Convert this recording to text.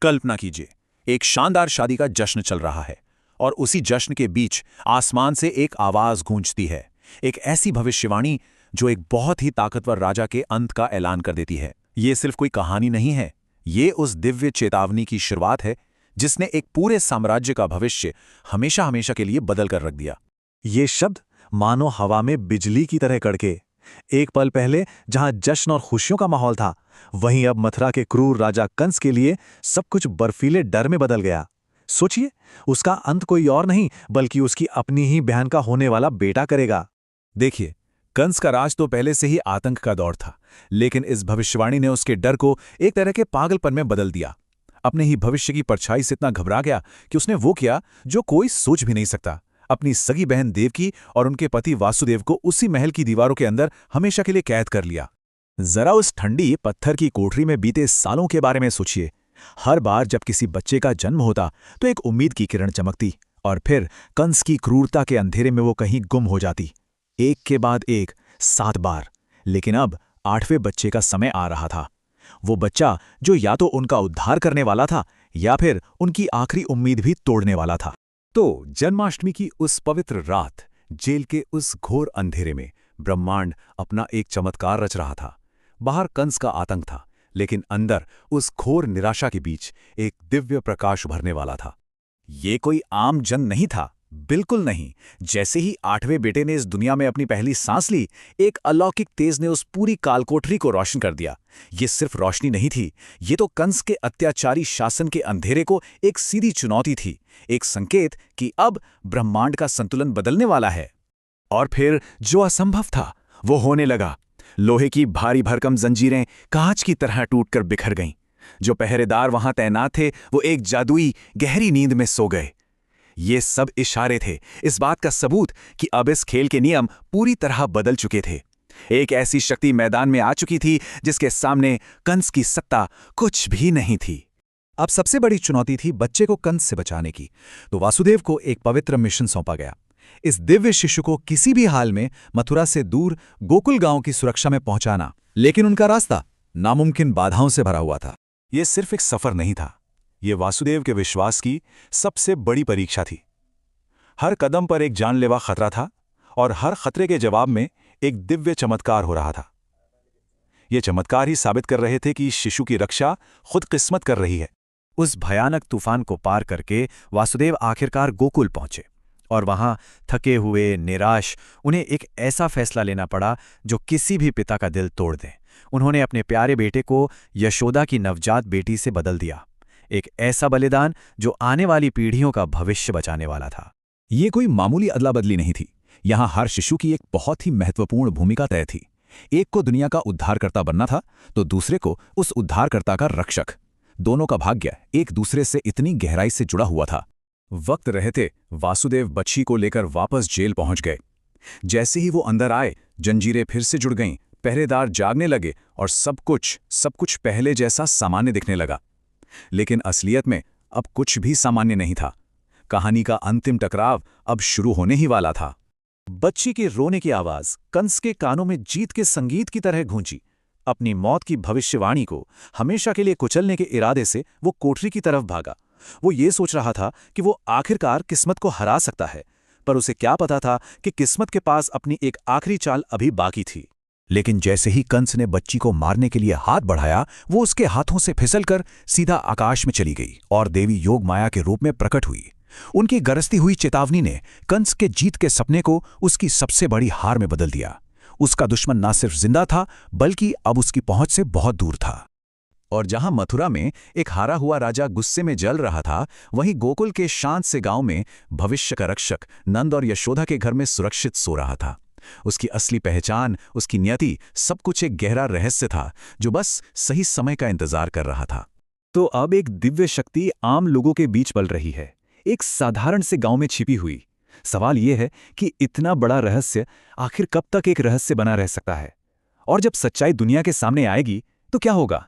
कल्पना कीजिए, एक शानदार शादी का जश्न चल रहा है और उसी जश्न के बीच आसमान से एक आवाज गूंजती है। एक ऐसी भविष्यवाणी जो एक बहुत ही ताकतवर राजा के अंत का ऐलान कर देती है। ये सिर्फ कोई कहानी नहीं है, ये उस दिव्य चेतावनी की शुरुआत है जिसने एक पूरे साम्राज्य का भविष्य हमेशा हमेशा के लिए बदल कर रख दिया। ये शब्द मानो हवा में बिजली की तरह कड़के। एक पल पहले जहां जश्न और खुशियों का माहौल था, वहीं अब मथुरा के क्रूर राजा कंस के लिए सब कुछ बर्फीले डर में बदल गया। सोचिए, उसका अंत कोई और नहीं बल्कि उसकी अपनी ही बहन का होने वाला बेटा करेगा। देखिए, कंस का राज तो पहले से ही आतंक का दौर था, लेकिन इस भविष्यवाणी ने उसके डर को एक तरह के पागलपन में बदल दिया। अपने ही भविष्य की परछाई से इतना घबरा गया कि उसने वो किया जो कोई सोच भी नहीं सकता। अपनी सगी बहन देवकी और उनके पति वासुदेव को उसी महल की दीवारों के अंदर हमेशा के लिए कैद कर लिया। जरा उस ठंडी पत्थर की कोठरी में बीते सालों के बारे में सोचिए। हर बार जब किसी बच्चे का जन्म होता तो एक उम्मीद की किरण चमकती, और फिर कंस की क्रूरता के अंधेरे में वो कहीं गुम हो जाती। एक के बाद एक 7 बार। लेकिन अब 8वें बच्चे का समय आ रहा था। वो बच्चा जो या तो उनका उद्धार करने वाला था या फिर उनकी आखिरी उम्मीद भी तोड़ने वाला था। तो जन्माष्टमी की उस पवित्र रात, जेल के उस घोर अंधेरे में ब्रह्मांड अपना एक चमत्कार रच रहा था। बाहर कंस का आतंक था, लेकिन अंदर उस घोर निराशा के बीच एक दिव्य प्रकाश उभरने वाला था। ये कोई आम जन नहीं था, बिल्कुल नहीं। जैसे ही 8वें बेटे ने इस दुनिया में अपनी पहली सांस ली, एक अलौकिक तेज ने उस पूरी कालकोठरी को रोशन कर दिया। ये सिर्फ रोशनी नहीं थी, ये तो कंस के अत्याचारी शासन के अंधेरे को एक सीधी चुनौती थी, एक संकेत कि अब ब्रह्मांड का संतुलन बदलने वाला है। और फिर जो असंभव था वो होने लगा। लोहे की भारी भरकम जंजीरें कांच की तरह टूटकर बिखर गईं। जो पहरेदार वहां तैनात थे वो एक जादुई गहरी नींद में सो गए। ये सब इशारे थे, इस बात का सबूत कि अब इस खेल के नियम पूरी तरह बदल चुके थे। एक ऐसी शक्ति मैदान में आ चुकी थी जिसके सामने कंस की सत्ता कुछ भी नहीं थी। अब सबसे बड़ी चुनौती थी बच्चे को कंस से बचाने की। तो वासुदेव को एक पवित्र मिशन सौंपा गया। इस दिव्य शिशु को किसी भी हाल में मथुरा से दूर गोकुल गांव की सुरक्षा में पहुंचाना। लेकिन उनका रास्ता नामुमकिन बाधाओं से भरा हुआ था। यह सिर्फ एक सफर नहीं था, ये वासुदेव के विश्वास की सबसे बड़ी परीक्षा थी। हर कदम पर एक जानलेवा खतरा था और हर खतरे के जवाब में एक दिव्य चमत्कार हो रहा था। ये चमत्कार ही साबित कर रहे थे कि शिशु की रक्षा खुद किस्मत कर रही है। उस भयानक तूफान को पार करके वासुदेव आखिरकार गोकुल पहुंचे, और वहां थके हुए, निराश, उन्हें एक ऐसा फैसला लेना पड़ा जो किसी भी पिता का दिल तोड़ दे। उन्होंने अपने प्यारे बेटे को यशोदा की नवजात बेटी से बदल दिया। एक ऐसा बलिदान जो आने वाली पीढ़ियों का भविष्य बचाने वाला था। ये कोई मामूली अदला बदली नहीं थी। यहां हर शिशु की एक बहुत ही महत्वपूर्ण भूमिका तय थी। एक को दुनिया का उद्धारकर्ता बनना था, तो दूसरे को उस उद्धारकर्ता का रक्षक। दोनों का भाग्य एक दूसरे से इतनी गहराई से जुड़ा हुआ था। वक्त रहते वासुदेव बच्ची को लेकर वापस जेल पहुंच गए। जैसे ही वो अंदर आए, जंजीरें फिर से जुड़ गईं, पहरेदार जागने लगे और सब कुछ पहले जैसा सामान्य दिखने लगा। लेकिन असलियत में अब कुछ भी सामान्य नहीं था। कहानी का अंतिम टकराव अब शुरू होने ही वाला था। बच्ची के रोने की आवाज कंस के कानों में जीत के संगीत की तरह गूंजी। अपनी मौत की भविष्यवाणी को हमेशा के लिए कुचलने के इरादे से वो कोठरी की तरफ भागा। वो ये सोच रहा था कि वो आखिरकार किस्मत को हरा सकता है, पर उसे क्या पता था कि किस्मत के पास अपनी एक आखिरी चाल अभी बाकी थी। लेकिन जैसे ही कंस ने बच्ची को मारने के लिए हाथ बढ़ाया, वो उसके हाथों से फिसलकर सीधा आकाश में चली गई और देवी योग माया के रूप में प्रकट हुई। उनकी गरजती हुई चेतावनी ने कंस के जीत के सपने को उसकी सबसे बड़ी हार में बदल दिया। उसका दुश्मन ना सिर्फ जिंदा था, बल्कि अब उसकी पहुंच से बहुत दूर था। और जहां मथुरा में एक हारा हुआ राजा गुस्से में जल रहा था, वहीं गोकुल के शांत से गांव में भविष्य का रक्षक नंद और यशोदा के घर में सुरक्षित सो रहा था। उसकी असली पहचान, उसकी नियति, सब कुछ एक गहरा रहस्य था जो बस सही समय का इंतजार कर रहा था। तो अब एक दिव्य शक्ति आम लोगों के बीच पल रही है, एक साधारण से गांव में छिपी हुई। सवाल यह है कि इतना बड़ा रहस्य आखिर कब तक एक रहस्य बना रह सकता है? और जब सच्चाई दुनिया के सामने आएगी तो क्या होगा?